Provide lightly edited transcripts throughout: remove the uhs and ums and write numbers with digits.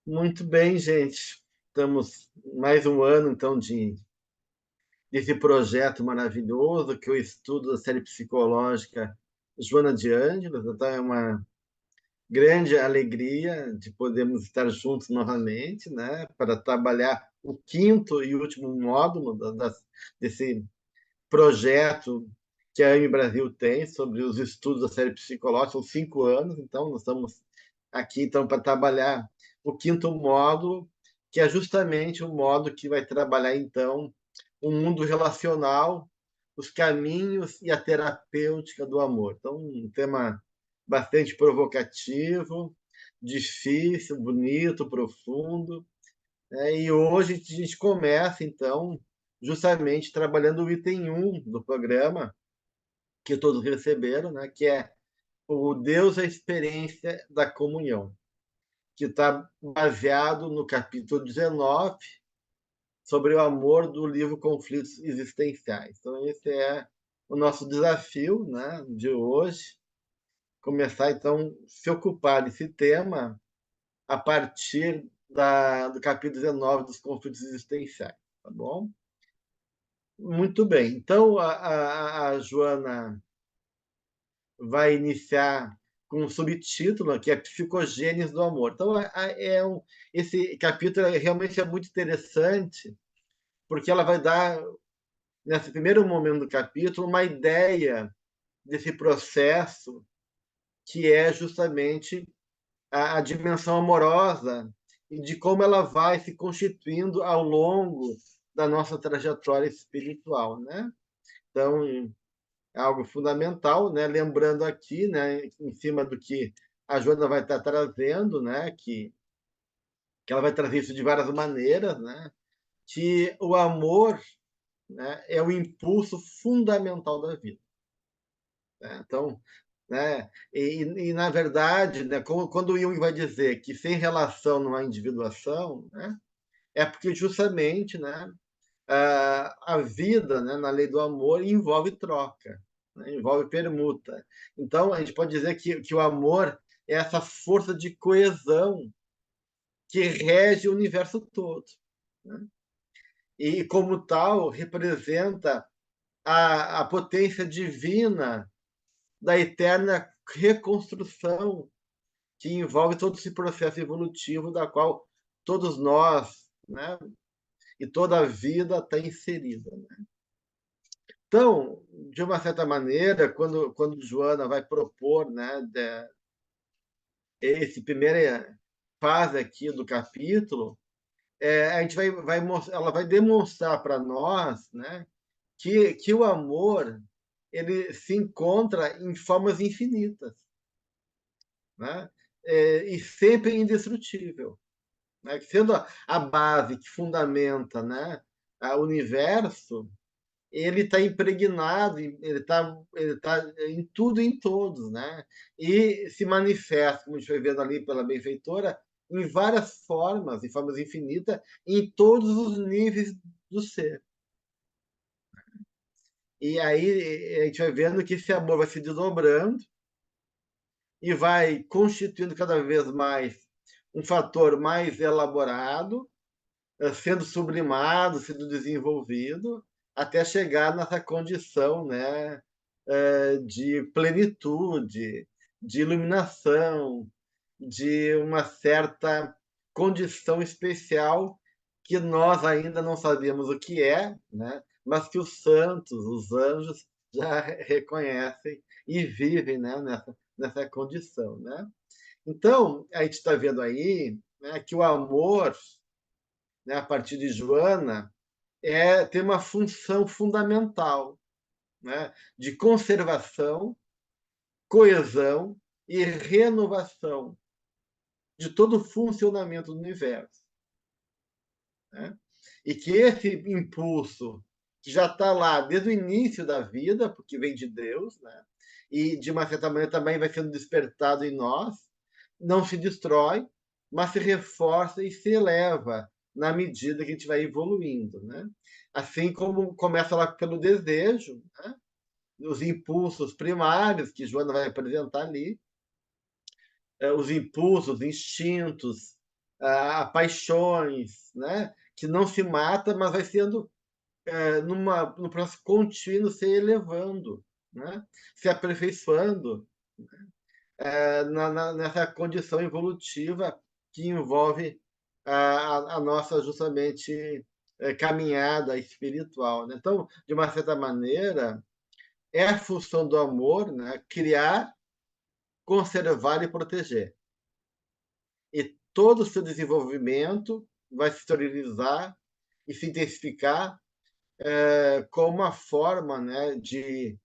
Muito bem, gente. Estamos mais um ano, então, desse projeto maravilhoso que eu estudo da série psicológica Joana de Ângeles. Então, é uma grande alegria de podermos estar juntos novamente, né, para trabalhar o quinto e último módulo desse projeto que a AME Brasil tem sobre os estudos da série psicológica. São 5 anos, então nós estamos aqui então para trabalhar o quinto módulo, que é justamente o módulo que vai trabalhar então o mundo relacional, os caminhos e a terapêutica do amor. Então, um tema bastante provocativo, difícil, bonito, profundo, né? E hoje a gente começa, então, justamente trabalhando o item um do programa, que todos receberam, né? Que é o Deus, a experiência da comunhão, que está baseado no capítulo 19, sobre o amor, do livro Conflitos Existenciais. Então, esse é o nosso desafio, né, de hoje, começar, então, a se ocupar desse tema a partir do capítulo 19 dos Conflitos Existenciais, tá bom? Muito bem. Então, a Joana vai iniciar com um subtítulo que é Psicogênese do Amor. Então, esse capítulo realmente é muito interessante, porque ela vai dar, nesse primeiro momento do capítulo, uma ideia desse processo que é justamente a dimensão amorosa e de como ela vai se constituindo ao longo da nossa trajetória espiritual, né? Então, é algo fundamental, né? Lembrando aqui, né, em cima do que a Joana vai estar trazendo, né, que ela vai trazer isso de várias maneiras, né? Que o amor, né, é o impulso fundamental da vida, né? Então, né, na verdade, né, quando o Jung vai dizer que sem relação não há individuação, né, é porque justamente, né, a vida, né, na lei do amor envolve troca, né, envolve permuta. Então, a gente pode dizer que o amor é essa força de coesão que rege o universo todo, né? E, como tal, representa a potência divina da eterna reconstrução que envolve todo esse processo evolutivo da qual todos nós, né, e toda a vida está inserida, né? Então, de uma certa maneira, quando Joana vai propor, né, esse primeira fase aqui do capítulo, a gente ela vai demonstrar para nós, né, que o amor ele se encontra em formas infinitas, né, e sempre indestrutível, né, sendo a base que fundamenta, né, o universo. Ele está impregnado, ele tá em tudo e em todos, né? E se manifesta, como a gente foi vendo ali pela benfeitora, em várias formas, em formas infinitas, em todos os níveis do ser. E aí a gente vai vendo que esse amor vai se desdobrando e vai constituindo cada vez mais um fator mais elaborado, sendo sublimado, sendo desenvolvido, até chegar nessa condição, né, de plenitude, de iluminação, de uma certa condição especial que nós ainda não sabemos o que é, né? Mas que os santos, os anjos, já reconhecem e vivem, né, nessa condição, né? Então, a gente está vendo aí, né, que o amor, né, a partir de Joana, tem uma função fundamental, né, de conservação, coesão e renovação de todo o funcionamento do universo, né? E que esse impulso, que já está lá desde o início da vida, porque vem de Deus, né? E de uma certa maneira também vai sendo despertado em nós, não se destrói, mas se reforça e se eleva na medida que a gente vai evoluindo, né? Assim como começa lá pelo desejo, né? Os impulsos primários que Joana vai apresentar ali, os impulsos, instintos, a paixões, né? Que não se mata, mas vai sendo, no processo contínuo, se elevando, né? Se aperfeiçoando, nessa condição evolutiva que envolve a nossa, justamente, caminhada espiritual, né? Então, de uma certa maneira, é a função do amor, né? Criar, conservar e proteger. E todo o seu desenvolvimento vai se exteriorizar e se intensificar, como uma forma, né, de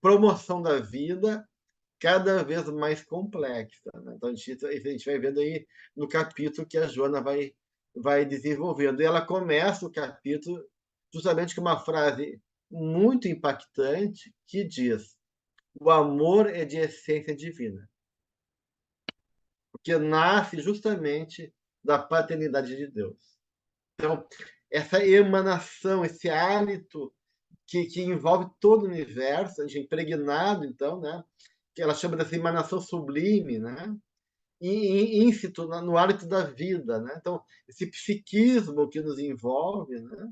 promoção da vida cada vez mais complexa, né? Então, a gente vai vendo aí no capítulo que a Joana vai desenvolvendo. E ela começa o capítulo justamente com uma frase muito impactante que diz: o amor é de essência divina, porque nasce justamente da paternidade de Deus. Então, essa emanação, esse hálito que envolve todo o universo, a gente é impregnado, então, né? Que ela chama dessa emanação sublime, né? E íncito no hálito da vida, né? Então, esse psiquismo que nos envolve, né?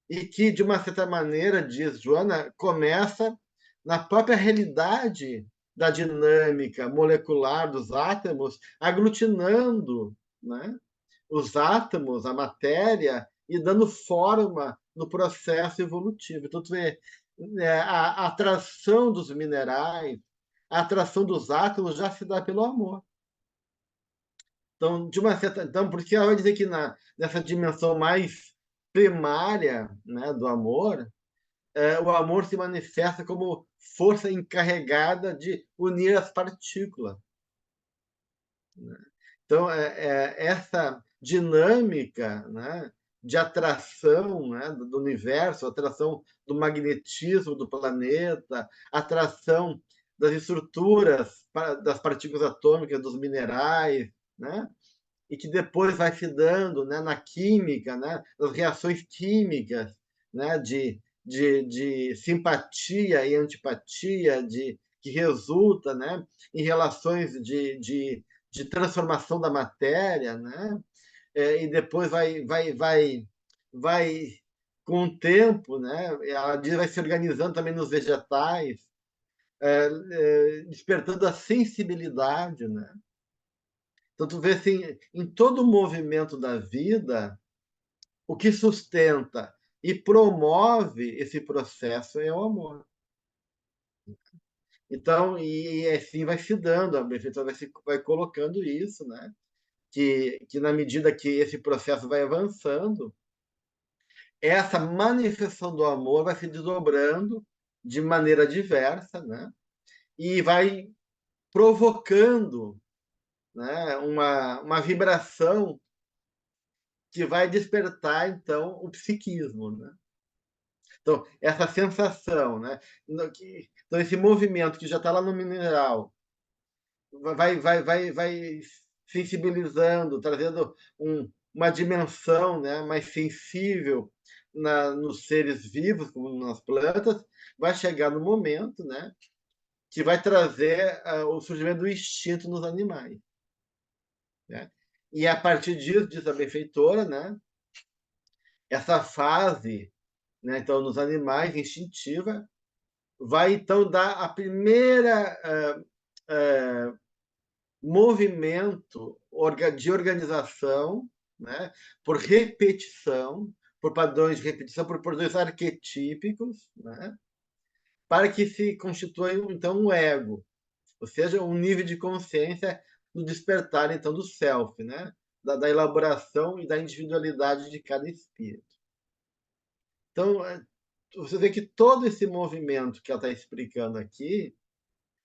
E que, de uma certa maneira, diz Joana, começa na própria realidade da dinâmica molecular dos átomos, aglutinando, né, os átomos, a matéria, e dando forma no processo evolutivo. Então, tu vê, a atração dos minerais, a atração dos átomos já se dá pelo amor. Então, então, porque ela vai dizer que nessa dimensão mais primária, né, do amor, o amor se manifesta como força encarregada de unir as partículas. Então, essa dinâmica, né, de atração, né, do universo, atração do magnetismo do planeta, atração das estruturas das partículas atômicas dos minerais, né, e que depois vai se dando, né, na química, né, nas reações químicas, né, de simpatia e antipatia, que resulta, né, em relações de transformação da matéria, né, e depois vai com o tempo, né, ela vai se organizando também nos vegetais, despertando a sensibilidade, né? Então, tu vê assim, em todo o movimento da vida, o que sustenta e promove esse processo é o amor. Então, e assim vai se dando, a benfeitora vai colocando isso, né? Que na medida que esse processo vai avançando, essa manifestação do amor vai se desdobrando de maneira diversa, né? E vai provocando, né, uma vibração que vai despertar, então, o psiquismo, né? Então, essa sensação, né? Então, esse movimento que já está lá no mineral vai sensibilizando, trazendo uma dimensão, né, mais sensível nos seres vivos, como nas plantas, vai chegar no momento, né, que vai trazer o surgimento do instinto nos animais, né? E a partir disso, diz a benfeitora, né, essa fase, né, então, nos animais, instintiva, vai então dar a primeira movimento de organização, né, por repetição, por padrões de repetição, por padrões arquetípicos, né, para que se constitua então um ego, ou seja, um nível de consciência no despertar então do self, né, da elaboração e da individualidade de cada espírito. Então, você vê que todo esse movimento que ela está explicando aqui,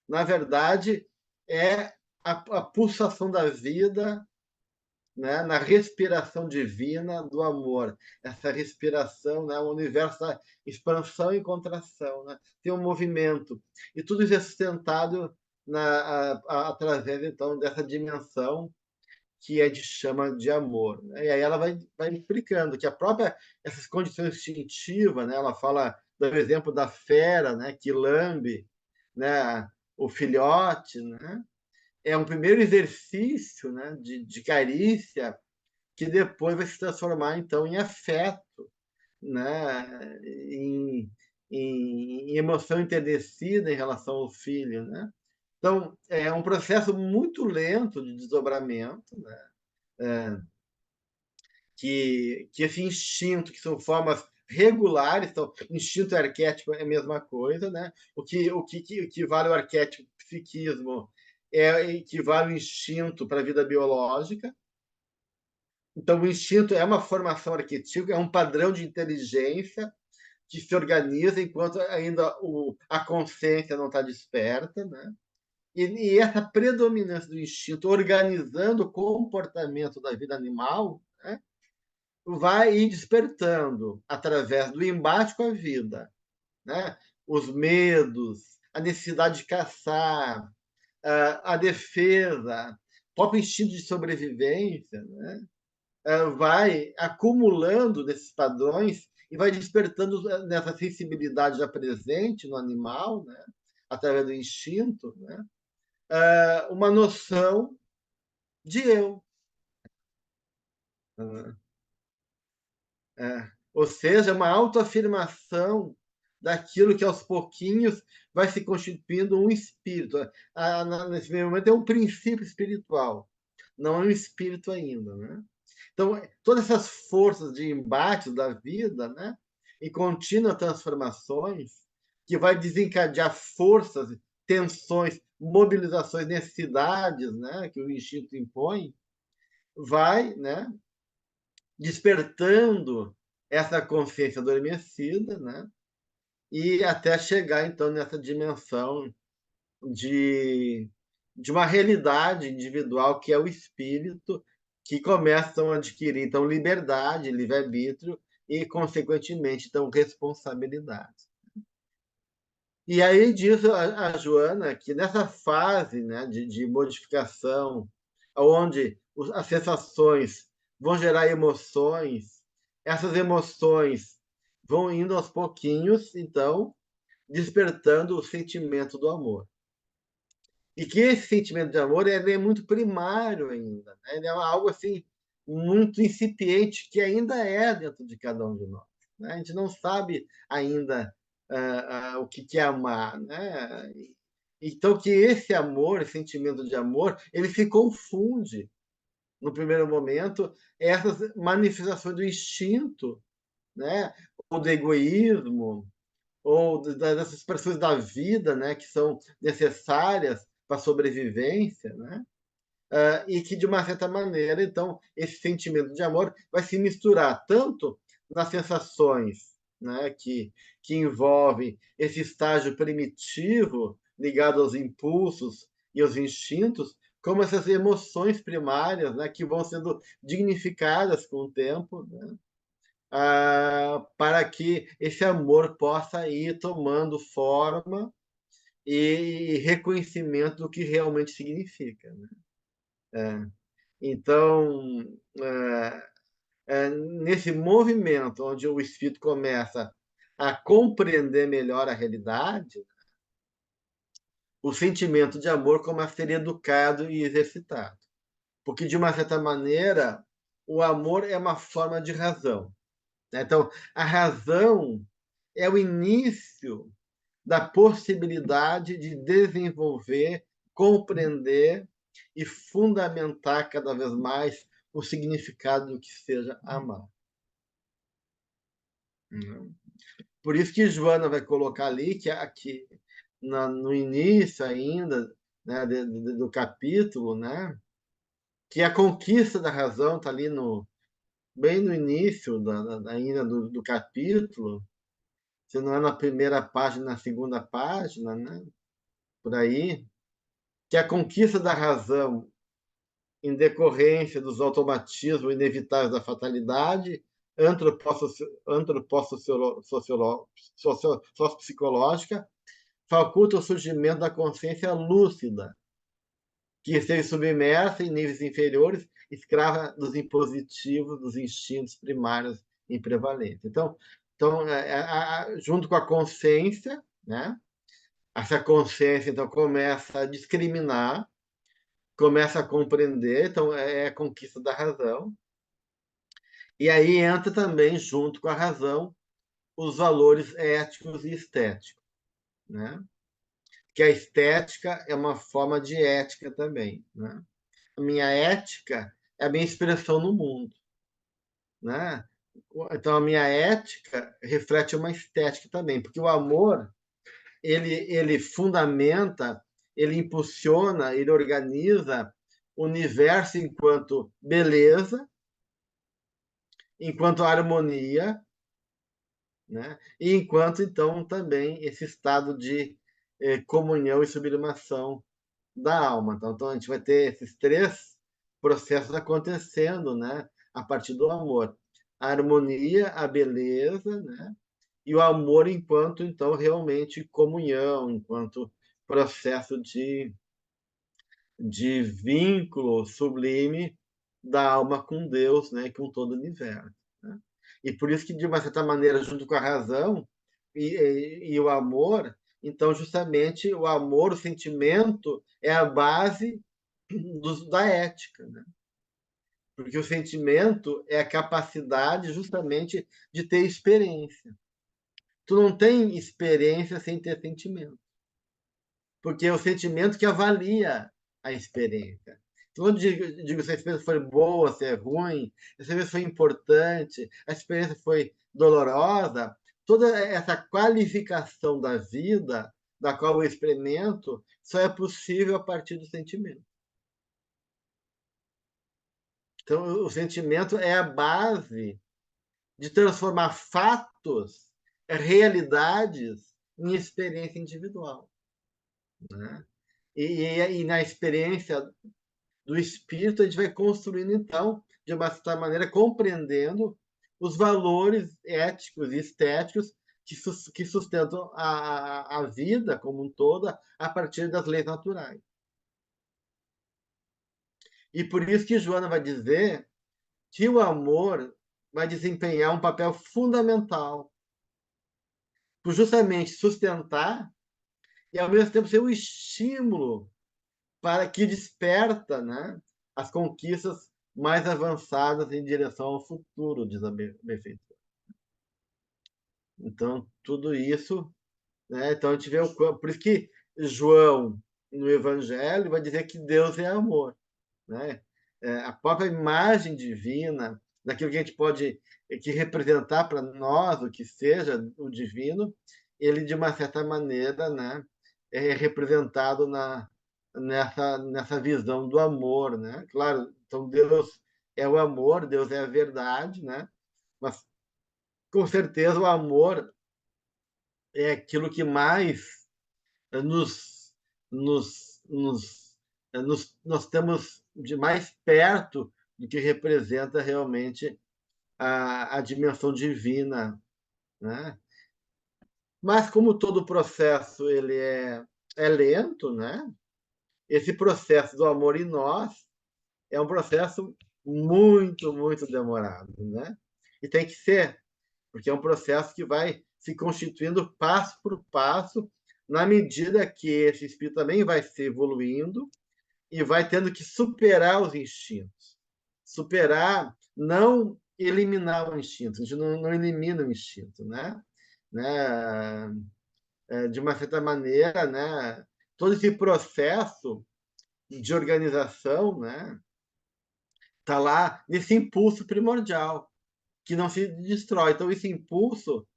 na verdade, é a pulsação da vida, né, na respiração divina do amor. Essa respiração, né, o universo da expansão e contração, né, tem um movimento. E tudo isso é sustentado através, então, dessa dimensão que é de chama de amor, né? E aí ela vai explicando que essas condições instintivas, né? Ela fala do exemplo da fera, né? Que lambe, né? O filhote, né? é um primeiro exercício, né, de carícia que depois vai se transformar, então, em afeto, né, em emoção enternecida em relação ao filho, né? Então, é um processo muito lento de desdobramento, né? Que esse instinto, que são formas regulares, então, instinto e arquétipo é a mesma coisa, né? O que equivale ao arquétipo psiquismo equivale ao instinto para a vida biológica. Então, o instinto é uma formação arquetípica, é um padrão de inteligência que se organiza enquanto ainda a consciência não está desperta, né? E essa predominância do instinto organizando o comportamento da vida animal, né, vai ir despertando através do embate com a vida, né? Os medos, a necessidade de caçar, a defesa, o próprio instinto de sobrevivência, né? Vai acumulando desses padrões e vai despertando nessa sensibilidade já presente no animal, né? Através do instinto, né? Uma noção de eu. Né? Ou seja, uma autoafirmação daquilo que aos pouquinhos vai se constituindo um espírito. Nesse momento é um princípio espiritual, não é um espírito ainda, né? Então, todas essas forças de embate da vida, né, em contínuas transformações, que vai desencadear forças, tensões, mobilizações, necessidades, né, que o instinto impõe, vai, né, despertando essa consciência adormecida, né, e até chegar, então, nessa dimensão de, de uma realidade individual que é o espírito, que começam a adquirir, então, liberdade, livre-arbítrio e, consequentemente, então, responsabilidade. E aí diz a Joana que nessa fase, né, de modificação, onde as sensações vão gerar emoções, essas emoções vão indo aos pouquinhos, então, despertando o sentimento do amor. E que esse sentimento de amor é muito primário ainda, né? Ele é algo assim muito incipiente que ainda é dentro de cada um de nós, né? A gente não sabe ainda o que é amar, né? Então que esse amor, esse sentimento de amor, ele se confunde no primeiro momento essas manifestações do instinto, né? Ou do egoísmo, ou das expressões da vida, né, que são necessárias para a sobrevivência, né? E que, de uma certa maneira, então, esse sentimento de amor vai se misturar tanto nas sensações, né, que envolvem esse estágio primitivo ligado aos impulsos e aos instintos, como essas emoções primárias, né, que vão sendo dignificadas com o tempo, né? Para que esse amor possa ir tomando forma e reconhecimento do que realmente significa, né? Então, nesse movimento onde o espírito começa a compreender melhor a realidade, o sentimento de amor começa a ser educado e exercitado. Porque, de uma certa maneira, o amor é uma forma de razão, né? Então, a razão é o início da possibilidade de desenvolver, compreender e fundamentar cada vez mais o significado do que seja amar. Por isso que Joana vai colocar ali que aqui no início ainda, né, do capítulo, né, que a conquista da razão está ali bem no início ainda do capítulo, se não é na primeira página, na segunda página, né, por aí, que a conquista da razão em decorrência dos automatismos inevitáveis da fatalidade sociopsicológica, faculta o surgimento da consciência lúcida, que esteve submersa em níveis inferiores, escrava dos impositivos, dos instintos primários em prevalência. Então junto com a consciência, né? Essa consciência então começa a discriminar começa a compreender, então é a conquista da razão. E aí entra também, junto com a razão, os valores éticos e estéticos, né? Que a estética é uma forma de ética também, né? A minha ética é a minha expressão no mundo, né? Então a minha ética reflete uma estética também, porque o amor ele fundamenta, ele impulsiona, ele organiza o universo enquanto beleza, enquanto harmonia, né? E enquanto então também esse estado de comunhão e sublimação da alma. Então a gente vai ter esses três processos acontecendo, né? A partir do amor, a harmonia, a beleza, né? E o amor enquanto então realmente comunhão, enquanto processo de vínculo sublime da alma com Deus, né? Com todo o universo, né? E por isso que, de uma certa maneira, junto com a razão e o amor, então, justamente, o amor, o sentimento, é a base da ética, né? Porque o sentimento é a capacidade, justamente, de ter experiência. Tu não tem experiência sem ter sentimento, porque é o sentimento que avalia a experiência. Então, quando eu digo se a experiência foi boa, se é ruim, se a experiência foi importante, a experiência foi dolorosa, toda essa qualificação da vida, da qual eu experimento, só é possível a partir do sentimento. Então, o sentimento é a base de transformar fatos, realidades, em experiência individual, né? E na experiência do espírito, a gente vai construindo, então, de uma certa maneira, compreendendo os valores éticos e estéticos que sustentam a vida como um todo a partir das leis naturais. E por isso que Joana vai dizer que o amor vai desempenhar um papel fundamental por justamente sustentar e, ao mesmo tempo, ser um estímulo para que desperta, né, as conquistas mais avançadas em direção ao futuro, diz a benfeitora. Então, tudo isso, né? Então a gente vê por isso que João no Evangelho vai dizer que Deus é amor, né? A própria imagem divina, daquilo que a gente pode que representar para nós o que seja o divino, ele de uma certa maneira, né, é representado nessa visão do amor, né? Claro, então Deus é o amor, Deus é a verdade, né? Mas com certeza o amor é aquilo que mais nos, nós temos de mais perto do que representa realmente a dimensão divina, né? Mas como todo processo ele é lento, né? Esse processo do amor em nós é um processo muito, muito demorado, né? E tem que ser, porque é um processo que vai se constituindo passo por passo, na medida que esse espírito também vai se evoluindo e vai tendo que superar os instintos. Superar, não eliminar o instinto, a gente não elimina o instinto, né? De uma certa maneira, né? Todo esse processo de organização, né? Está lá nesse impulso primordial, que não se destrói. Então, esse impulso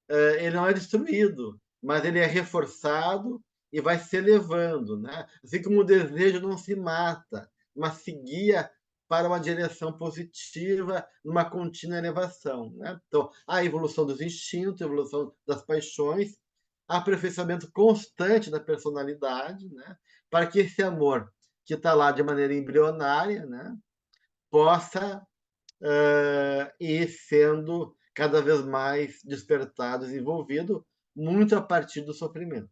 ele não é destruído, mas ele é reforçado e vai se elevando, né? Assim como o desejo não se mata, mas se guia para uma direção positiva, numa contínua elevação, né? Então, a evolução dos instintos, a evolução das paixões, aperfeiçoamento constante da personalidade, né? Para que esse amor que está lá de maneira embrionária, né? Possa ir sendo cada vez mais despertado, desenvolvido, muito a partir do sofrimento.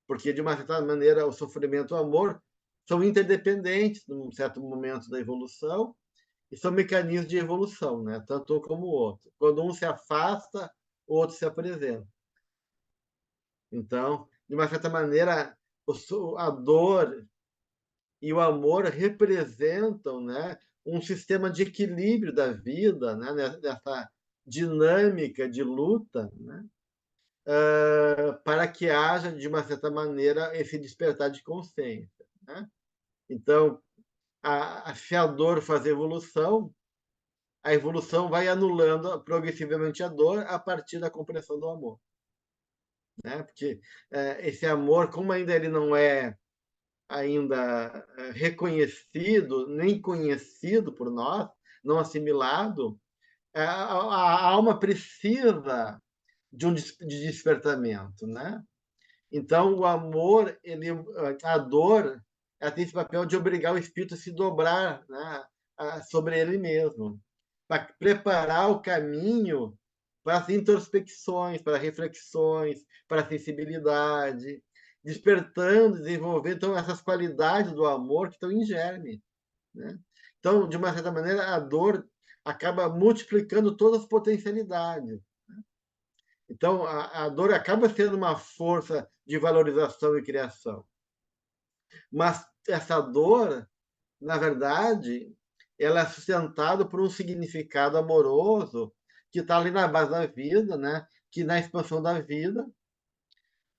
Porque, de uma certa maneira, o sofrimento e o amor são interdependentes num certo momento da evolução e são mecanismos de evolução, né? Tanto um como o outro. Quando um se afasta, o outro se apresenta. Então, de uma certa maneira, a dor e o amor representam, né, um sistema de equilíbrio da vida, né, dessa dinâmica de luta, né, para que haja, de uma certa maneira, esse despertar de consciência, né? Então, se a dor faz evolução, a evolução vai anulando progressivamente a dor a partir da compreensão do amor, né? Porque esse amor, como ainda ele não é ainda reconhecido, nem conhecido por nós, não assimilado, a alma precisa de despertamento, né? Então, o amor, a dor, ela tem esse papel de obrigar o espírito a se dobrar, né, sobre ele mesmo, para preparar o caminho para as introspecções, para reflexões, para a sensibilidade, despertando, desenvolvendo então, essas qualidades do amor que estão em germe, né? Então, de uma certa maneira, a dor acaba multiplicando todas as potencialidades. Então, a dor acaba sendo uma força de valorização e criação. Mas essa dor, na verdade, ela é sustentada por um significado amoroso que está ali na base da vida, né? Que na expansão da vida,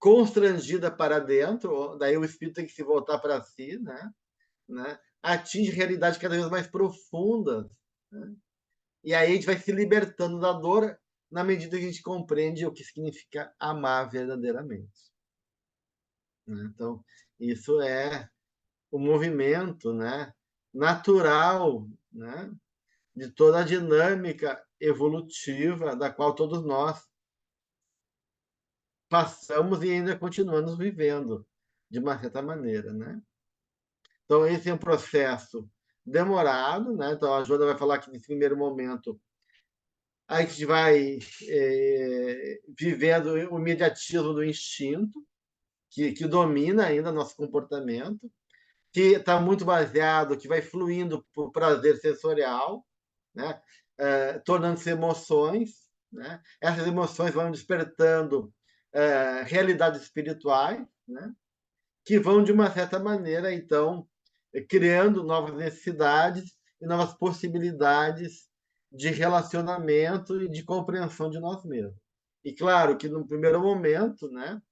constrangida para dentro, daí o espírito tem que se voltar para si, né? Atinge realidades cada vez mais profundas, né? E aí a gente vai se libertando da dor na medida que a gente compreende o que significa amar verdadeiramente, né? Então, isso é o movimento, né, natural, né, de toda a dinâmica evolutiva da qual todos nós passamos e ainda continuamos vivendo, de uma certa maneira, né? Então, esse é um processo demorado, né? Então, a Joana vai falar que, nesse primeiro momento, a gente vai vivendo o imediatismo do instinto, que domina ainda nosso comportamento, que está muito baseado, que vai fluindo por prazer sensorial, né? Tornando-se emoções, né? Essas emoções vão despertando realidades espirituais, né? Que vão, de uma certa maneira, então, criando novas necessidades e novas possibilidades de relacionamento e de compreensão de nós mesmos. E claro que, no primeiro momento, né,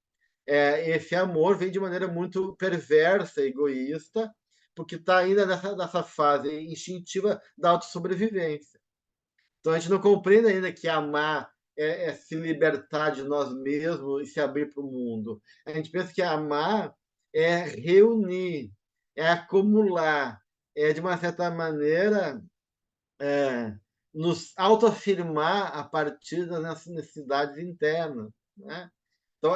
esse amor vem de maneira muito perversa, egoísta, porque está ainda nessa fase instintiva da autossobrevivência. Então a gente não compreende ainda que amar se libertar de nós mesmos e se abrir para o mundo. A gente pensa que amar é reunir, é acumular, é, de uma certa maneira, é, nos autoafirmar a partir das nossas necessidades internas, né? Então,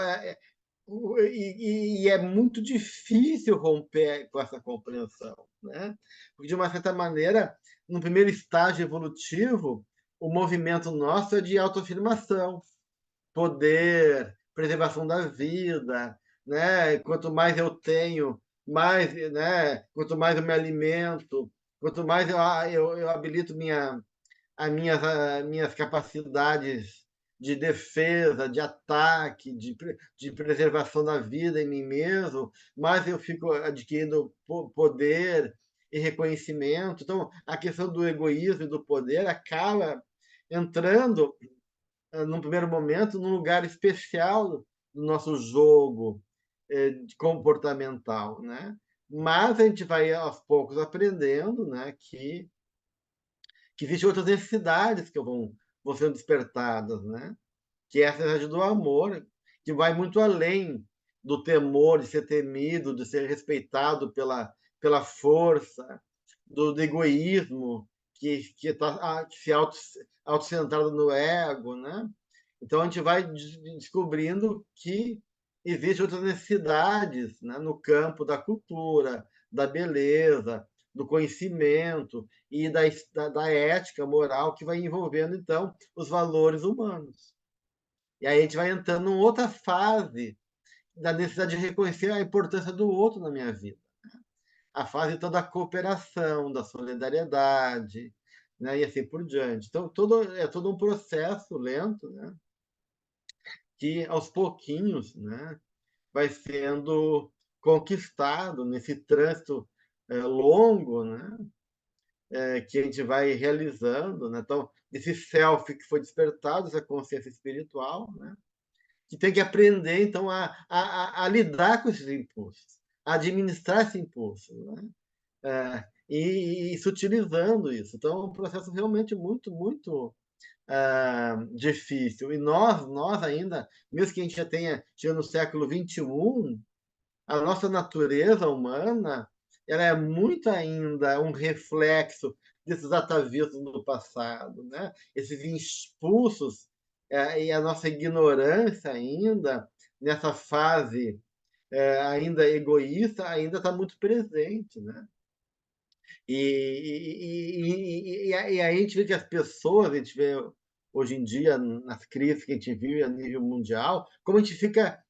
e é muito difícil romper com essa compreensão, né? Porque, de uma certa maneira, no primeiro estágio evolutivo, o movimento nosso é de autoafirmação, poder, preservação da vida, né? Quanto mais eu tenho, mais, né? Quanto mais eu me alimento, quanto mais eu habilito minhas capacidades de defesa, de ataque, de preservação da vida em mim mesmo, mais eu fico adquirindo poder e reconhecimento. Então, a questão do egoísmo e do poder acaba entrando, num primeiro momento, num lugar especial do nosso jogo comportamental, né? Mas a gente vai, aos poucos, aprendendo, né, que existem outras necessidades que vão sendo despertadas, né? Que é essa necessidade do amor, que vai muito além do temor de ser temido, de ser respeitado pela força, do egoísmo, que se autocentrado no ego, né? Então a gente vai descobrindo que existem outras necessidades, né, no campo da cultura, da beleza, do conhecimento e da ética moral que vai envolvendo, então, os valores humanos. E aí a gente vai entrando em outra fase da necessidade de reconhecer a importância do outro na minha vida. A fase então da cooperação, da solidariedade, né, e assim por diante. Então, é todo um processo lento, né, que aos pouquinhos, né, vai sendo conquistado nesse trânsito longo, né? Que a gente vai realizando, né? Então, esse self que foi despertado, essa consciência espiritual, né? Que tem que aprender, então, a lidar com esses impulsos, a administrar esse impulso, né? E se utilizando isso. Então, é um processo realmente muito, muito difícil. E nós ainda, mesmo que a gente já tenha chegado no século XXI, a nossa natureza humana, ela é muito ainda um reflexo desses atavismos do passado, né? Esses impulsos e a nossa ignorância ainda nessa fase ainda egoísta ainda está muito presente, né? E aí a gente vê que as pessoas, a gente vê hoje em dia, nas crises que a gente vive a nível mundial, como a gente fica,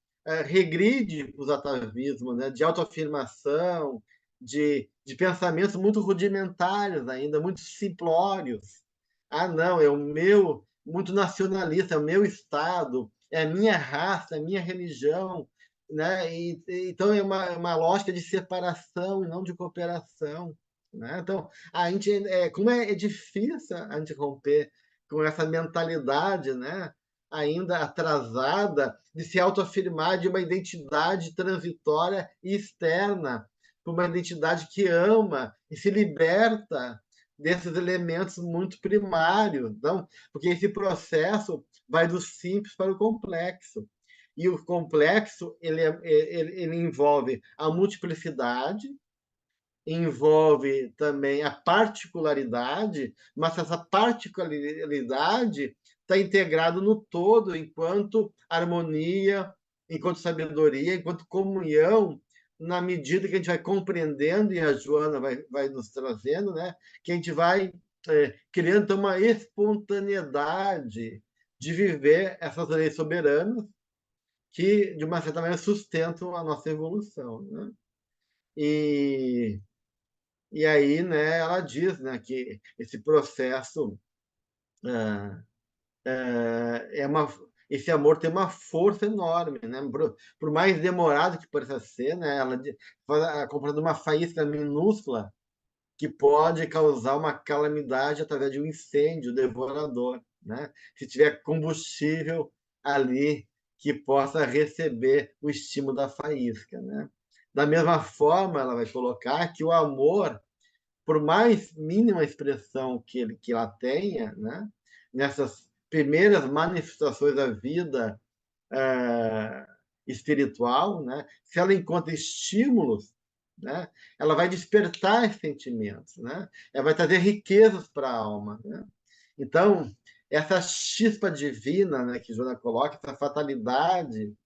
regride os atavismos, né? De autoafirmação, de pensamentos muito rudimentares ainda, muito simplórios. Ah, não, é o meu, muito nacionalista, é o meu Estado, é a minha raça, é a minha religião, né? Então é uma lógica de separação e não de cooperação, né? Então, a gente, como é difícil a gente romper com essa mentalidade, né? Ainda atrasada de se autoafirmar de uma identidade transitória e externa, uma identidade que ama e se liberta desses elementos muito primários. Então, porque esse processo vai do simples para o complexo. E o complexo ele envolve a multiplicidade, envolve também a particularidade, mas essa particularidade está integrada no todo, enquanto harmonia, enquanto sabedoria, enquanto comunhão, na medida que a gente vai compreendendo, e a Joana vai nos trazendo, né, que a gente vai criando então, uma espontaneidade de viver essas leis soberanas que, de uma certa maneira, sustentam a nossa evolução, né? E e aí, né, ela diz, né, que esse processo esse amor tem uma força enorme, né? Por mais demorado que pareça ser, né, ela comparando uma faísca minúscula que pode causar uma calamidade através de um incêndio devorador, né? Se tiver combustível ali que possa receber o estímulo da faísca, né? Da mesma forma, ela vai colocar que o amor, por mais mínima expressão que ela tenha, né, nessas primeiras manifestações da vida é, espiritual, né, se ela encontra estímulos, né, ela vai despertar esses sentimentos, né, ela vai trazer riquezas para a alma. Né? Então, essa chispa divina, né, que Joana coloca, essa fatalidade,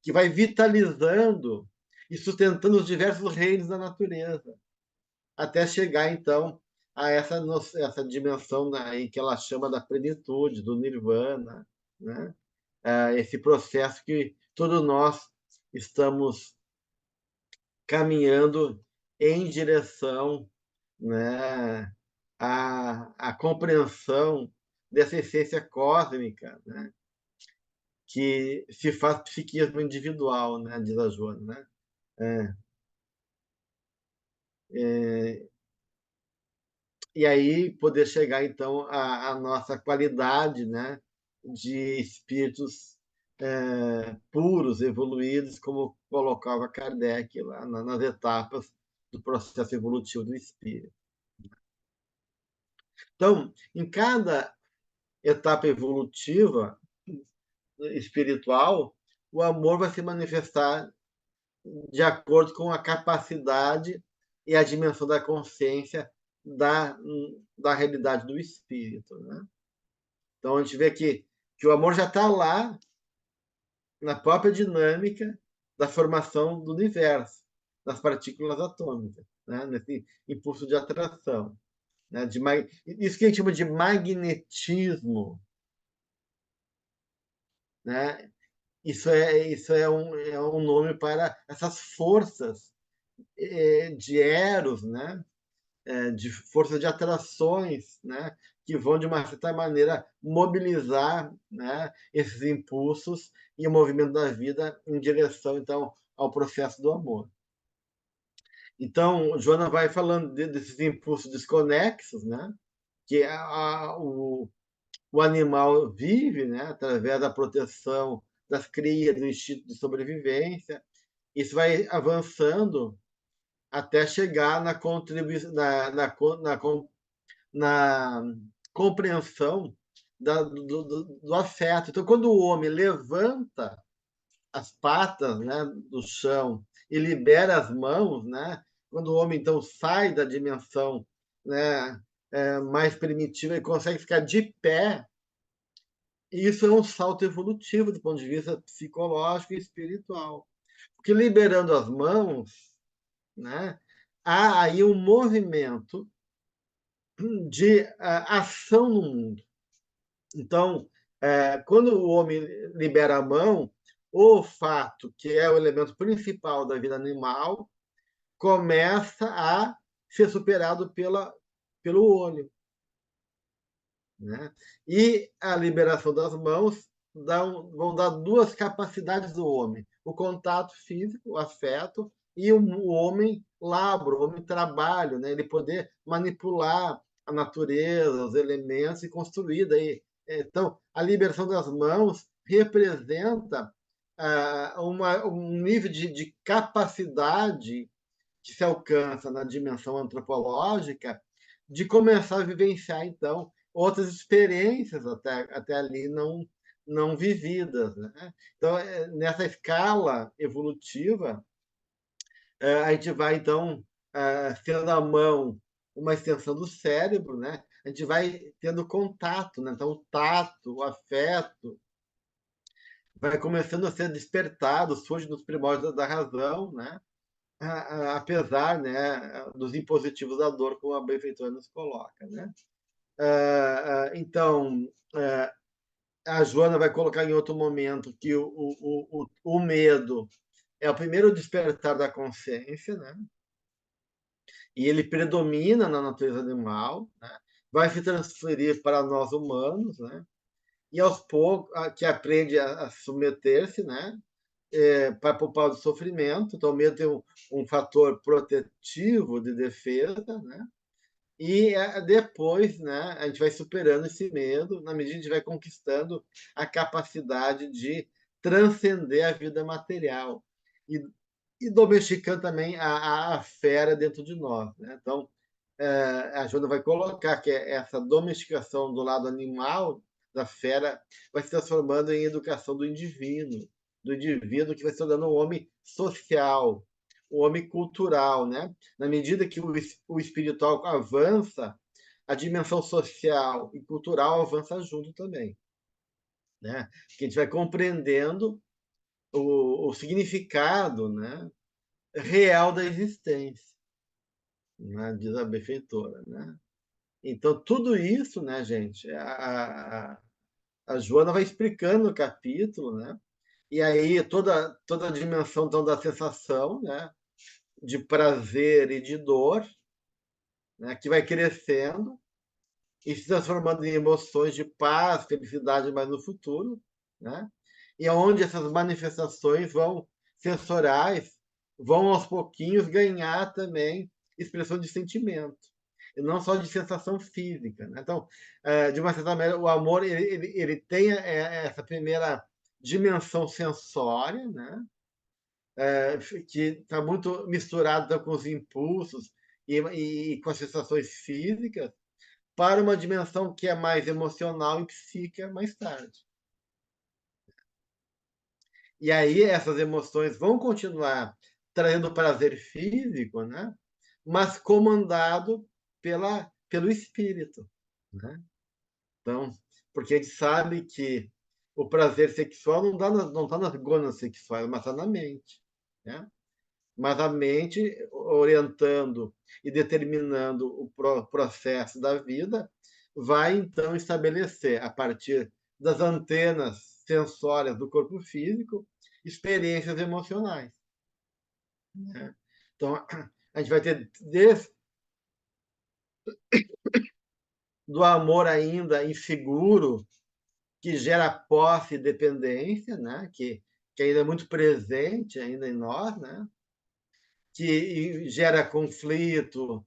que vai vitalizando e sustentando os diversos reinos da natureza até chegar, então, a essa dimensão aí que ela chama da plenitude, do nirvana, né? Esse processo que todos nós estamos caminhando em direção, né, à compreensão dessa essência cósmica, né, que se faz psiquismo individual, né, diz a Joana, né? É, é, e aí poder chegar então à nossa qualidade, né, de espíritos puros, evoluídos, como colocava Kardec lá nas etapas do processo evolutivo do espírito. Então, em cada etapa evolutiva espiritual, o amor vai se manifestar de acordo com a capacidade e a dimensão da consciência da, da realidade do espírito, né? Então, a gente vê que o amor já está lá na própria dinâmica da formação do universo, das partículas atômicas, né? Nesse impulso de atração. Né? Isso que a gente chama de magnetismo. Né? Isso é um nome para essas forças de Eros, né? De força de atrações, né, que vão, de uma certa maneira, mobilizar, né, esses impulsos e o movimento da vida em direção, então, ao processo do amor. Então, Joana vai falando desses impulsos desconexos, né? Que o animal vive, né? Através da proteção das crias, do instinto de sobrevivência. Isso vai avançando até chegar na contribuição, na compreensão do afeto. Então, quando o homem levanta as patas, né, do chão e libera as mãos, né, quando o homem então sai da dimensão, né, mais primitiva e consegue ficar de pé, isso é um salto evolutivo do ponto de vista psicológico e espiritual. Porque liberando as mãos, né, há aí um movimento de ação no mundo. Então, quando o homem libera a mão, o olfato, que é o elemento principal da vida animal, começa a ser superado pelo olho. Né? E a liberação das mãos vão dar duas capacidades do homem: o contato físico, o afeto, e o homem labra, o homem trabalha, né? Ele poder manipular a natureza, os elementos e construir daí. Então, a liberação das mãos representa um nível de capacidade que se alcança na dimensão antropológica de começar a vivenciar, então, outras experiências até ali não vividas. Né? Então, nessa escala evolutiva, a gente vai, então, tendo a mão uma extensão do cérebro, né? A gente vai tendo contato, né? Então, o tato, o afeto, vai começando a ser despertado, surge nos primórdios da razão, né? Apesar, né, dos impositivos da dor, como a benfeitora nos coloca. Né? Então, a Joana vai colocar em outro momento que o medo é o primeiro despertar da consciência, né? E ele predomina na natureza animal, né? Vai se transferir para nós humanos, né? E aos poucos, que aprende a submeter-se, né? Para poupar do sofrimento. Então, o medo tem um fator protetivo de defesa, né? E depois, né, a gente vai superando esse medo na medida que a gente vai conquistando a capacidade de transcender a vida material e, e domesticando também a fera dentro de nós. Né? Então, a Joana vai colocar que essa domesticação do lado animal da fera vai se transformando em educação do indivíduo que vai se tornando um homem social, um homem cultural, né? Na medida que o espiritual avança, a dimensão social e cultural avança junto também, né? Que a gente vai compreendendo o significado, né, real da existência, né? Diz a benfeitora, né? Então, tudo isso, né, gente, a Joana vai explicando no capítulo, né? E aí toda a dimensão então, da sensação, né? De prazer e de dor, né? Que vai crescendo e se transformando em emoções de paz, felicidade mais no futuro, né? E onde essas manifestações sensoriais vão aos pouquinhos ganhar também expressão de sentimento, e não só de sensação física. Né? Então, de uma certa maneira, o amor ele tem essa primeira dimensão sensória, né? Que está muito misturada com os impulsos e com as sensações físicas, para uma dimensão que é mais emocional e psíquica mais tarde. E aí essas emoções vão continuar trazendo prazer físico, né? Mas comandado pelo espírito. Né? Então, porque a gente sabe que o prazer sexual não está nas gônadas sexuais, mas está na mente. Né? Mas a mente orientando e determinando o processo da vida vai então estabelecer, a partir das antenas sensórias do corpo físico, experiências emocionais. Né? Então, a gente vai ter desde do amor ainda inseguro, que gera posse e dependência, né? que ainda é muito presente ainda em nós, né? que gera conflito,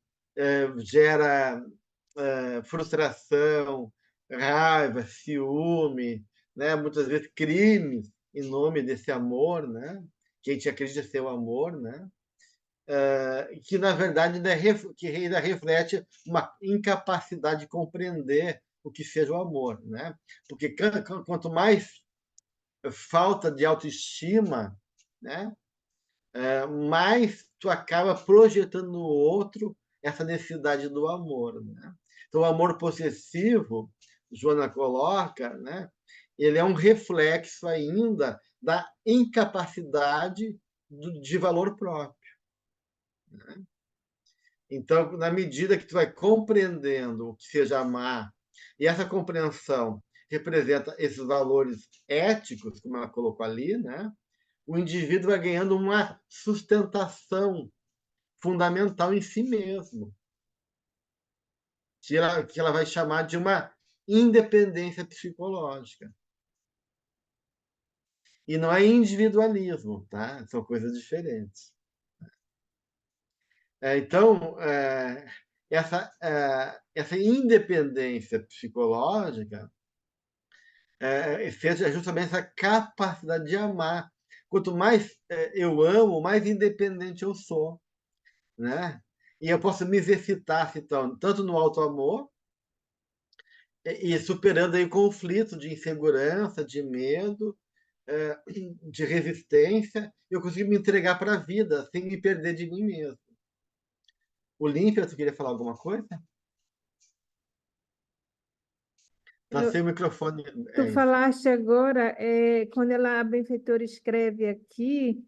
gera frustração, raiva, ciúme, né? Muitas vezes crimes em nome desse amor, né? Que a gente acredita ser o amor, né? Que na verdade que ainda reflete uma incapacidade de compreender o que seja o amor, né? Porque quanto mais falta de autoestima, né? Mais tu acaba projetando no outro essa necessidade do amor, né? Então, o amor possessivo, Joana coloca, né? Ele é um reflexo ainda da incapacidade de valor próprio. Então, na medida que tu vai compreendendo o que seja amar, e essa compreensão representa esses valores éticos, como ela colocou ali, né? O indivíduo vai ganhando uma sustentação fundamental em si mesmo, que ela vai chamar de uma independência psicológica. E não é individualismo, tá? São coisas diferentes. Então, essa independência psicológica seja justamente essa capacidade de amar. Quanto mais eu amo, mais independente eu sou, né? E eu posso me exercitar, então, tanto no auto-amor, e superando aí o conflito de insegurança, de medo, de resistência, eu consigo me entregar para a vida sem me perder de mim mesmo. Olímpia, tu queria falar alguma coisa? Tá Eu, sem o microfone. tu É isso. falaste agora, quando a benfeitora escreve aqui,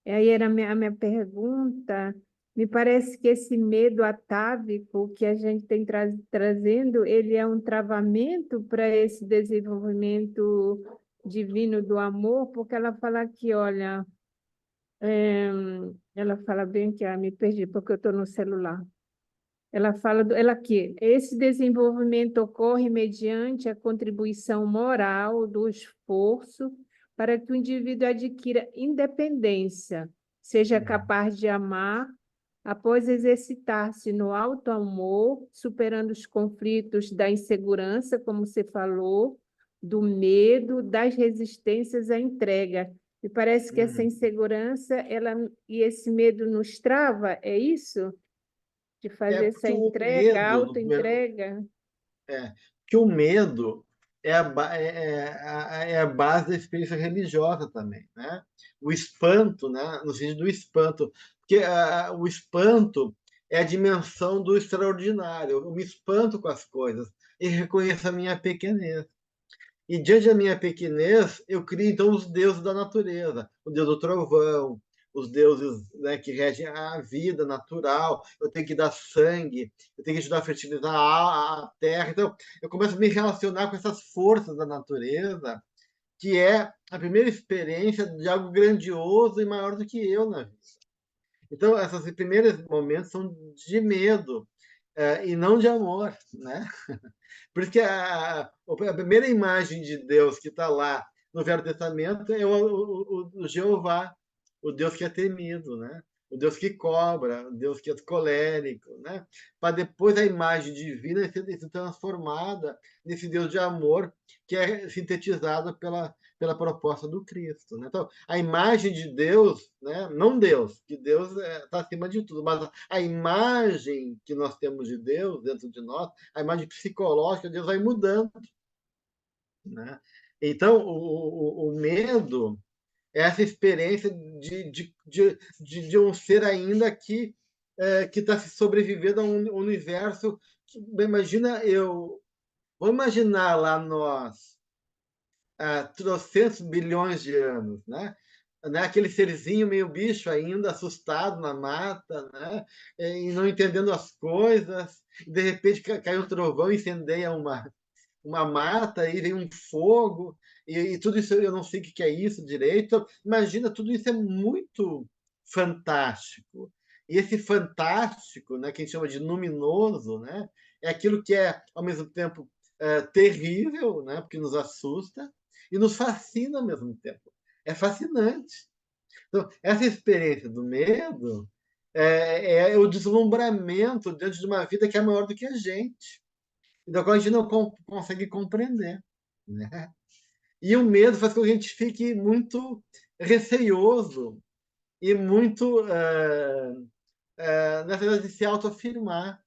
aí era a minha pergunta, me parece que esse medo atávico que a gente tem trazendo, ele é um travamento para esse desenvolvimento divino do amor, porque ela fala aqui, olha, ela fala bem que, me perdi porque eu estou no celular. Ela fala, ela aqui, esse desenvolvimento ocorre mediante a contribuição moral do esforço para que o indivíduo adquira independência, seja Uhum. capaz de amar após exercitar-se no alto amor, superando os conflitos da insegurança, como você falou, do medo, das resistências à entrega. Me parece que essa Uhum. insegurança, e esse medo nos trava, é isso? De fazer essa Porque o entrega, medo, no primeiro, auto-entrega. que o medo é a base da experiência religiosa também, né? O espanto, né? No sentido do espanto, porque o espanto é a dimensão do extraordinário. Eu me espanto com as coisas e reconheço a minha pequenez. E diante da minha pequenez, eu crio então os deuses da natureza, o deus do trovão, os deuses, né, que regem a vida natural. Eu tenho que dar sangue, eu tenho que ajudar a fertilizar a terra. Então, eu começo a me relacionar com essas forças da natureza, que é a primeira experiência de algo grandioso e maior do que eu na vida. Então, esses primeiros momentos são de medo, e não de amor, né? Por isso que a primeira imagem de Deus que está lá no Velho Testamento é o Jeová, o Deus que é temido, né? O Deus que cobra, o Deus que é colérico, né? Para depois a imagem divina ser transformada nesse Deus de amor que é sintetizado pela proposta do Cristo, né? Então, a imagem de Deus, né? Não Deus, que Deus está acima de tudo, mas a imagem que nós temos de Deus dentro de nós, a imagem psicológica de Deus vai mudando, né? Então, o medo é essa experiência de um ser ainda que está se sobrevivendo a um universo que, imagina eu, vamos imaginar lá nós, trocentos bilhões de anos, né? Aquele serzinho meio bicho ainda, assustado na mata, né? E não entendendo as coisas, e de repente cai um trovão, incendeia uma mata, e vem um fogo, e tudo isso eu não sei o que é isso direito. Então, imagina, tudo isso é muito fantástico. E esse fantástico, né, que a gente chama de luminoso, né, é aquilo que é, ao mesmo tempo, terrível, né, porque nos assusta, e nos fascina ao mesmo tempo. É fascinante. Então, essa experiência do medo é o deslumbramento diante de uma vida que é maior do que a gente, da qual a gente não consegue compreender, né? E o medo faz com que a gente fique muito receioso e muito na verdade, de se autoafirmar,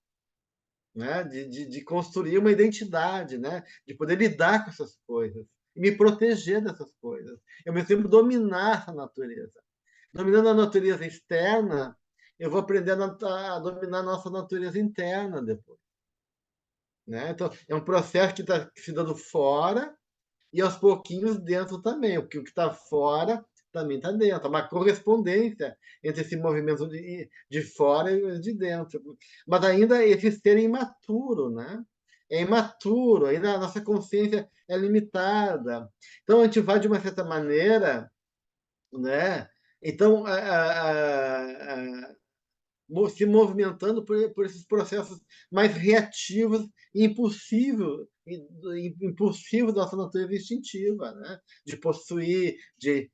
né? De construir uma identidade, né? De poder lidar com essas coisas e me proteger dessas coisas. Eu mesmo tempo dominar essa natureza. Dominando a natureza externa, eu vou aprender a dominar a nossa natureza interna depois. Né? Então, é um processo que está se dando fora e aos pouquinhos dentro também, porque o que está fora também está dentro. Há uma correspondência entre esse movimento de fora e de dentro. Mas ainda esse ser é imaturo, né? É imaturo, ainda a nossa consciência é limitada. Então, a gente vai, de uma certa maneira, né? Então, se movimentando por esses processos mais reativos e impulsivos da nossa natureza instintiva, né? De possuir, de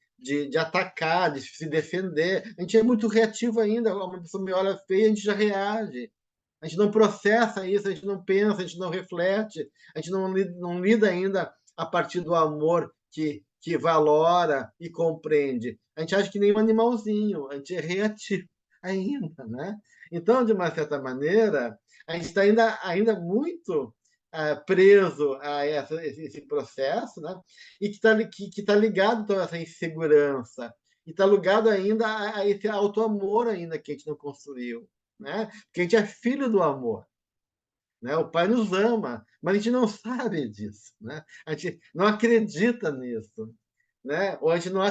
atacar, de se defender. A gente é muito reativo ainda. Uma pessoa me olha feia, a gente já reage. A gente não processa isso, a gente não pensa, a gente não reflete, a gente não lida ainda a partir do amor que valora e compreende. A gente age que nem um animalzinho, a gente é reativo ainda, né? Então, de uma certa maneira, a gente está ainda muito preso a esse processo, né? E que tá ligado então, a essa insegurança, e está ligado ainda a esse auto-amor ainda que a gente não construiu, né? Porque a gente é filho do amor. Né? O Pai nos ama, mas a gente não sabe disso. Né? A gente não acredita nisso. Né? Ou a gente não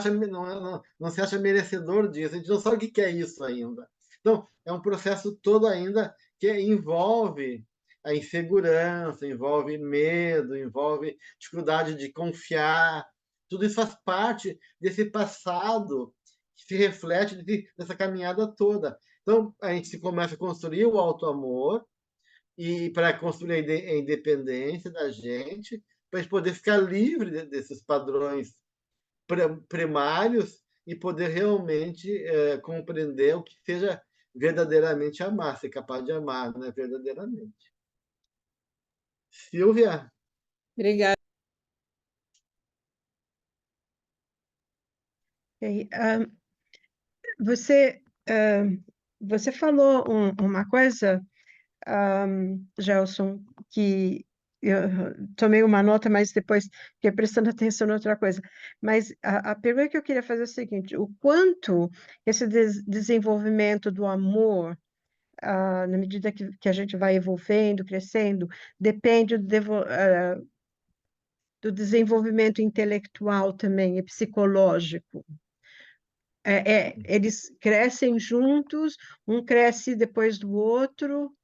se acha merecedor disso, a gente não sabe o que é isso ainda. Então, é um processo todo ainda que envolve a insegurança, envolve medo, envolve dificuldade de confiar. Tudo isso faz parte desse passado que se reflete dessa caminhada toda. Então, a gente começa a construir o auto-amor, e para construir a independência da gente, para a gente poder ficar livre desses padrões primários e poder realmente compreender o que seja verdadeiramente amar, ser capaz de amar, né, verdadeiramente. Silvia? Obrigada. Você, você falou uma coisa, Gelson, que eu tomei uma nota, mas depois fiquei prestando atenção em outra coisa. Mas a pergunta que eu queria fazer é o seguinte: o quanto esse desenvolvimento do amor, na medida que a gente vai evolvendo, crescendo, depende do desenvolvimento intelectual também e psicológico. Eles crescem juntos, um cresce depois do outro,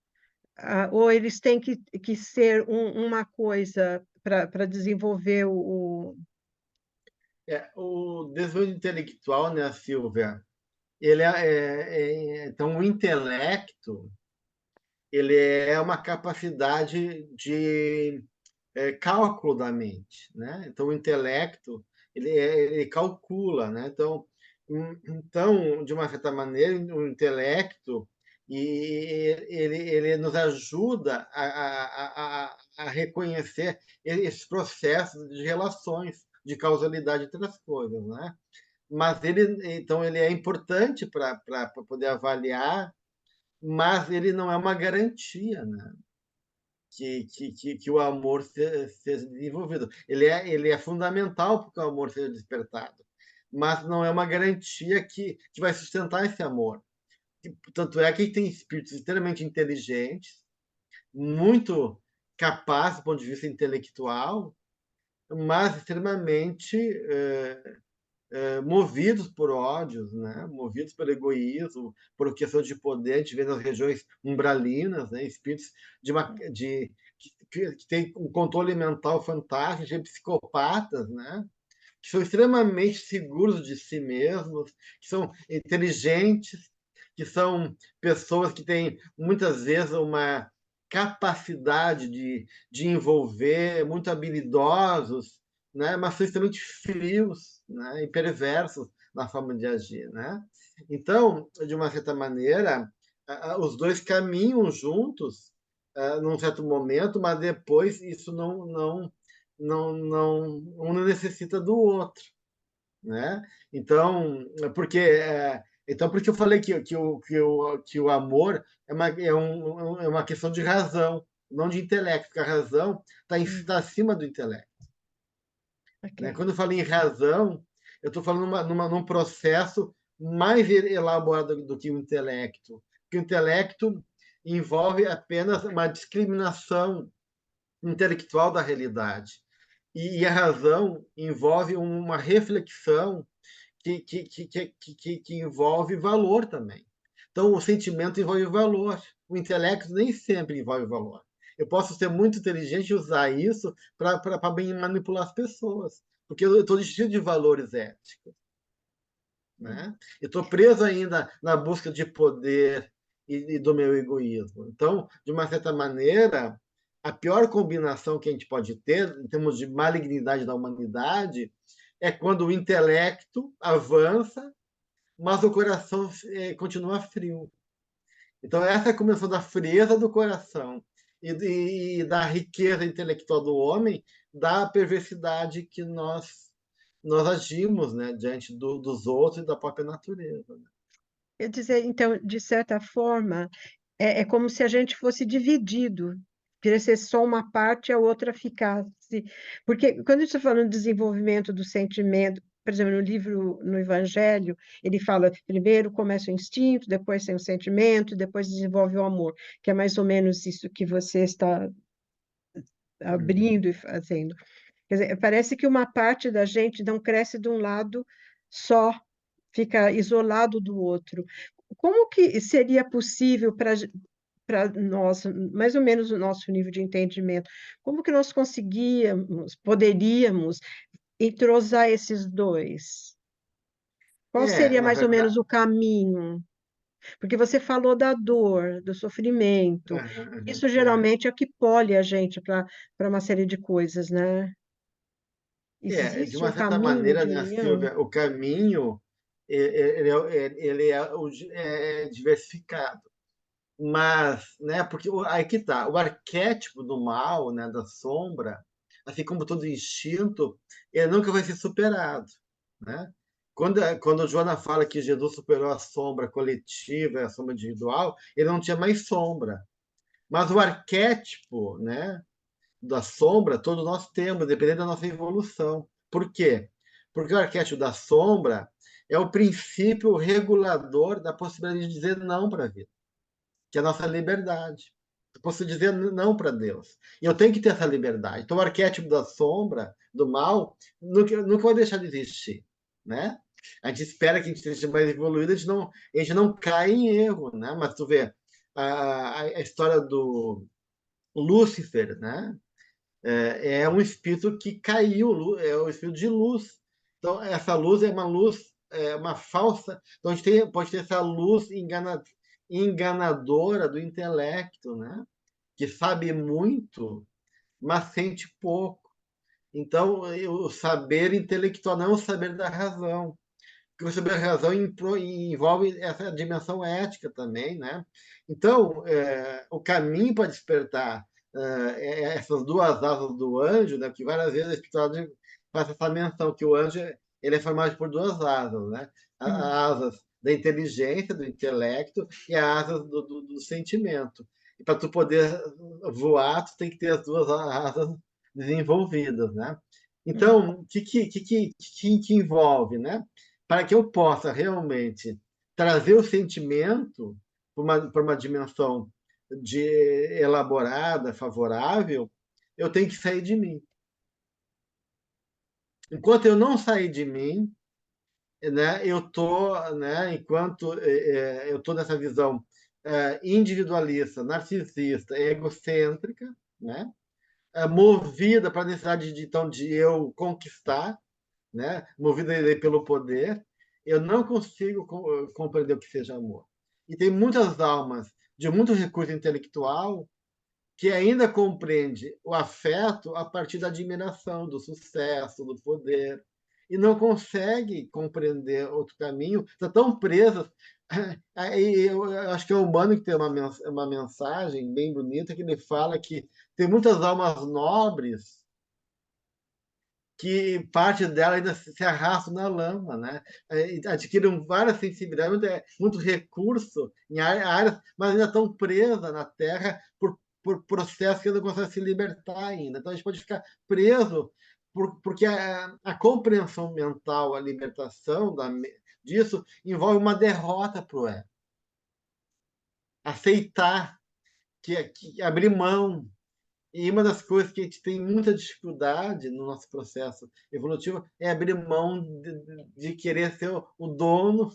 ou eles têm que ser uma coisa para desenvolver O desenvolvimento intelectual, né, Silvia? Ele então, o intelecto ele é uma capacidade de cálculo da mente, né? Então, o intelecto ele calcula, né? Então, de uma certa maneira, o intelecto ele nos ajuda a reconhecer esses processos de relações, de causalidade entre as coisas, né? Mas então, ele é importante para poder avaliar, mas ele não é uma garantia, né? Que o amor seja desenvolvido. Ele é fundamental para que o amor seja despertado, mas não é uma garantia que vai sustentar esse amor. Tanto é que tem espíritos extremamente inteligentes, muito capazes do ponto de vista intelectual, mas extremamente movidos por ódios, né? Movidos pelo egoísmo, por questão de poder. A gente vê nas regiões umbralinas, né? Espíritos que têm um controle mental fantástico, de psicopatas, né? Que são extremamente seguros de si mesmos, que são inteligentes, que são pessoas que têm, muitas vezes, uma capacidade de envolver, muito habilidosos, né? Mas são extremamente frios, né? E perversos na forma de agir, né? Então, de uma certa maneira, os dois caminham juntos num certo momento, mas depois isso um não necessita do outro, né? Porque eu falei que o amor é uma questão de razão, não de intelecto, porque a razão está acima do intelecto. Né? Ok. Quando eu falo em razão, eu estou falando num processo mais elaborado do que o intelecto. Porque o intelecto envolve apenas uma discriminação intelectual da realidade. E a razão envolve uma reflexão que envolve valor também. Então, o sentimento envolve valor. O intelecto nem sempre envolve valor. Eu posso ser muito inteligente e usar isso para manipular as pessoas, porque eu estou destituído de valores éticos. Né? Eu estou preso ainda na busca de poder e do meu egoísmo. Então, de uma certa maneira, a pior combinação que a gente pode ter, em termos de malignidade da humanidade, é quando o intelecto avança, mas o coração continua frio. Então, essa é a combinação da frieza do coração e da riqueza intelectual do homem, da perversidade que nós agimos, né, diante dos outros e da própria natureza. Né? Quer dizer, então, de certa forma, é como se a gente fosse dividido, queria ser só uma parte e a outra ficasse. Porque quando a gente está falando de desenvolvimento do sentimento, por exemplo, no livro, no Evangelho, ele fala, primeiro começa o instinto, depois tem o sentimento, depois desenvolve o amor, que é mais ou menos isso que você está abrindo e fazendo. Quer dizer, parece que uma parte da gente não cresce de um lado só, fica isolado do outro. Como que seria possível para nós, mais ou menos o nosso nível de entendimento, como que nós poderíamos entrosar esses dois? Qual seria Na mais ou menos verdade, o caminho? Porque você falou da dor, do sofrimento. Isso geralmente é o que pole a gente para uma série de coisas, né? de Existe uma um certa caminho maneira, de né, união? Silvia, o caminho ele é diversificado. Mas, né, porque aí que tá, o arquétipo do mal, né, da sombra, assim como todo instinto, ele nunca vai ser superado, né? Quando Joana fala que Jesus superou a sombra coletiva e a sombra individual, ele não tinha mais sombra. Mas o arquétipo, né, da sombra, todos nós temos, dependendo da nossa evolução. Por quê? Porque o arquétipo da sombra é o princípio regulador da possibilidade de dizer não para a vida, que é a nossa liberdade. Eu posso dizer não para Deus. E eu tenho que ter essa liberdade. Então, o arquétipo da sombra, do mal, nunca vai deixar de existir. Né? A gente espera que a gente esteja mais evoluído, a gente não cai em erro. Né? Mas tu vê, a história do Lúcifer, né? É um espírito que caiu, é um espírito de luz. Então, essa luz é uma luz, uma falsa. Então, a gente pode ter essa luz enganadora do intelecto, né? Que sabe muito, mas sente pouco. Então, o saber intelectual não é o saber da razão. Porque o saber da razão envolve essa dimensão ética também, né? Então, o caminho para despertar essas duas asas do anjo, né? Que várias vezes a espiritualidade faz essa menção que o anjo ele é formado por duas asas, né? Hum. Asas da inteligência, do intelecto e as asas do sentimento. E para tu poder voar, tu tem que ter as duas asas desenvolvidas, né? Hum. Então, o que envolve, né? Para que eu possa realmente trazer o sentimento para uma dimensão elaborada, favorável, eu tenho que sair de mim. Enquanto eu não sair de mim, né, enquanto eu estou nessa visão individualista, narcisista, egocêntrica, né, movida para a necessidade de eu conquistar, né, movida pelo poder, eu não consigo compreender o que seja amor. E tem muitas almas de muito recurso intelectual que ainda compreende o afeto a partir da admiração, do sucesso, do poder. e não consegue compreender outro caminho, está tão presa. Aí eu acho que é o Humano que tem uma mensagem bem bonita, que ele fala que tem muitas almas nobres que parte dela ainda se arrasta na lama, né? Adquirem várias sensibilidades, muito recurso em áreas, mas ainda estão presas na Terra por processos que não conseguem se libertar ainda. Então, a gente pode ficar preso porque a compreensão mental, a libertação disso, envolve uma derrota para o ego. Aceitar, que abrir mão. E uma das coisas que a gente tem muita dificuldade no nosso processo evolutivo é abrir mão de querer ser o dono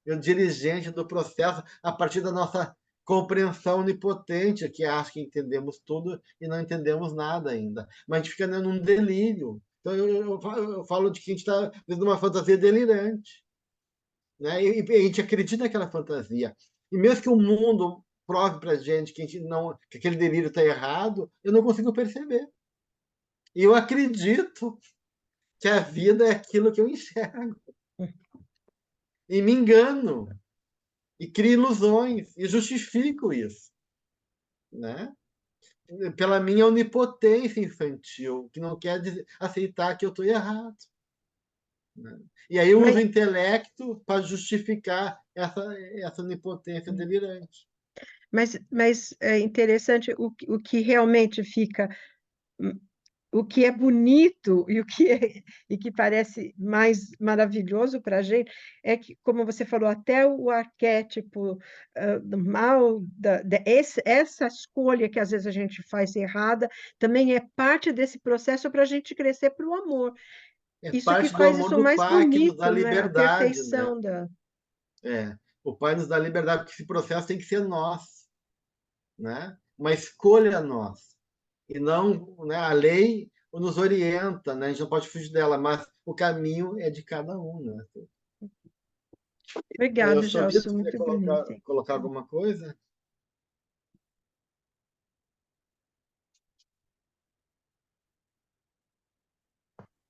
e o dirigente do processo a partir da nossa compreensão onipotente, que acha que entendemos tudo e não entendemos nada ainda. Mas a gente fica num delírio. Então, eu falo de que a gente está vivendo uma fantasia delirante. Né? E a gente acredita naquela fantasia. E mesmo que o mundo prove para a gente que, que aquele delírio está errado, eu não consigo perceber. E eu acredito que a vida é aquilo que eu enxergo. E me engano. E crio ilusões. E justifico isso. Né? Pela minha onipotência infantil, que não quer aceitar que eu estou errado. Né? E aí eu uso o intelecto para justificar essa onipotência delirante. Mas é interessante o que realmente fica, o que é bonito e que parece mais maravilhoso para a gente é que, como você falou, até o arquétipo do mal, essa escolha que às vezes a gente faz errada, também é parte desse processo para a gente crescer para o amor. É Isso que parte do faz amor isso do mais Pai que nos dá bonito, não é? A liberdade, né? perfeição da. O Pai nos dá liberdade, porque esse processo tem que ser nosso, né? Uma escolha nossa. E não, né? A lei nos orienta, né? A gente não pode fugir dela, mas o caminho é de cada um, né? Eu Obrigada, sou Vitor, Gelson, queria muito bonito. colocar alguma coisa?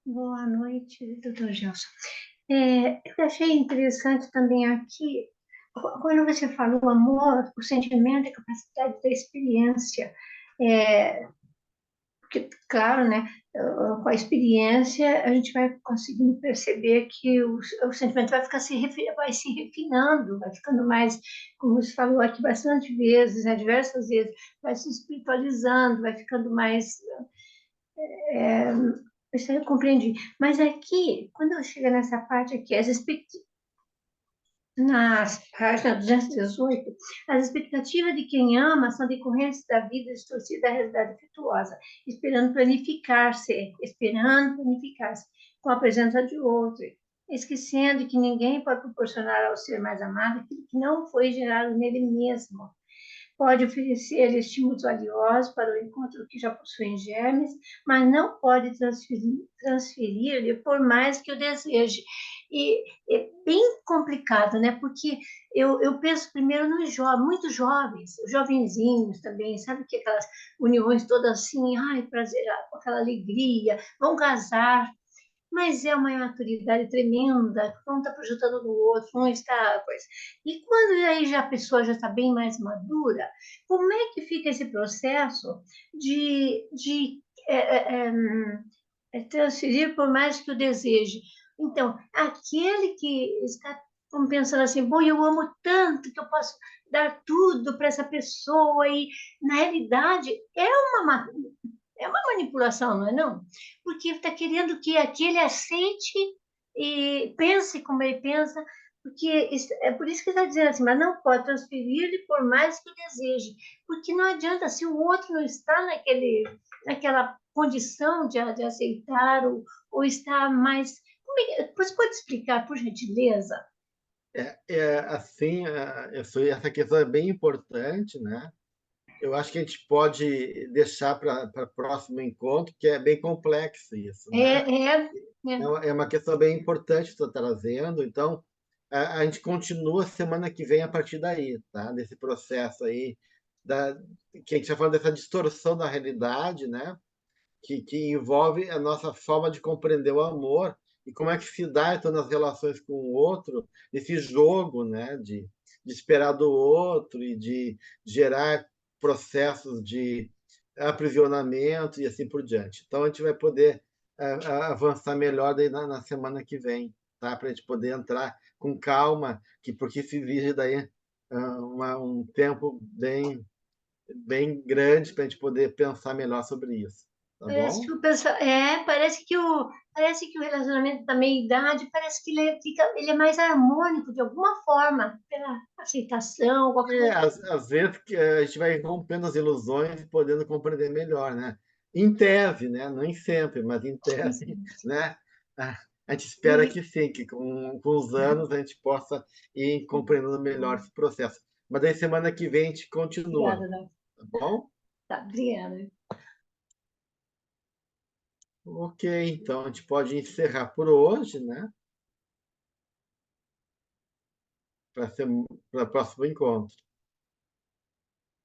Boa noite, doutor Gelson. Eu achei interessante também aqui, quando você falou amor, o sentimento e a capacidade da experiência. Porque, claro, né, com a experiência, a gente vai conseguindo perceber que o sentimento vai se refinando, vai ficando mais, como você falou aqui bastante vezes, né, diversas vezes, vai se espiritualizando, vai ficando mais. Isso eu compreendi. Mas aqui, quando eu chego nessa parte aqui, na página 218, as expectativas de quem ama são decorrentes da vida distorcida da realidade afetuosa, esperando planificar-se com a presença de outro, esquecendo que ninguém pode proporcionar ao ser mais amado aquilo que não foi gerado nele mesmo. Pode oferecer estímulos valiosos para o encontro que já possuem germes, mas não pode transferir-lhe por mais que o deseje. E é bem complicado, né? Porque eu penso primeiro nos jovens, muitos jovens, jovenzinhos também, sabe que aquelas uniões todas assim, ai, prazer, com aquela alegria, vão casar, mas é uma imaturidade tremenda, um está projetando no outro, um está. Pois. E quando aí já a pessoa já está bem mais madura, como é que fica esse processo de transferir por mais que o deseje? Então, aquele que está pensando assim, bom, eu amo tanto que eu posso dar tudo para essa pessoa, e na realidade é uma manipulação, não é não? Porque está querendo que aquele aceite e pense como ele pensa, porque é por isso que está dizendo assim, mas não pode transferir-lhe por mais que deseje, porque não adianta, se o outro não está naquela condição de aceitar ou está mais... Você pode explicar, por gentileza? Assim, essa questão é bem importante, né? Eu acho que a gente pode deixar para o próximo encontro, que é bem complexo isso, né? É uma questão bem importante que você está trazendo. Então, a gente continua semana que vem a partir daí, tá? Desse processo aí, que a gente está falando dessa distorção da realidade, né? Que envolve a nossa forma de compreender o amor, e como é que se dá então nas relações com o outro, esse jogo, né, de esperar do outro e de gerar processos de aprisionamento e assim por diante. Então, a gente vai poder avançar melhor daí na semana que vem, tá? Para a gente poder entrar com calma, porque se exige daí um tempo bem grande para a gente poder pensar melhor sobre isso, tá Parece bom? que o pessoal, parece que o relacionamento da meia-idade parece que ele é mais harmônico de alguma forma, pela aceitação, qualquer coisa. Às vezes que a gente vai rompendo as ilusões e podendo compreender melhor, né? Em tese, né? Não em sempre, mas em tese, Assim. né? A gente espera E- que sim, que com os anos a gente possa ir compreendendo melhor esse processo. Mas daí semana que vem a gente continua, Obrigada, Dani. tá bom? Tá, obrigada. Ok, então a gente pode encerrar por hoje, né? Para o próximo encontro.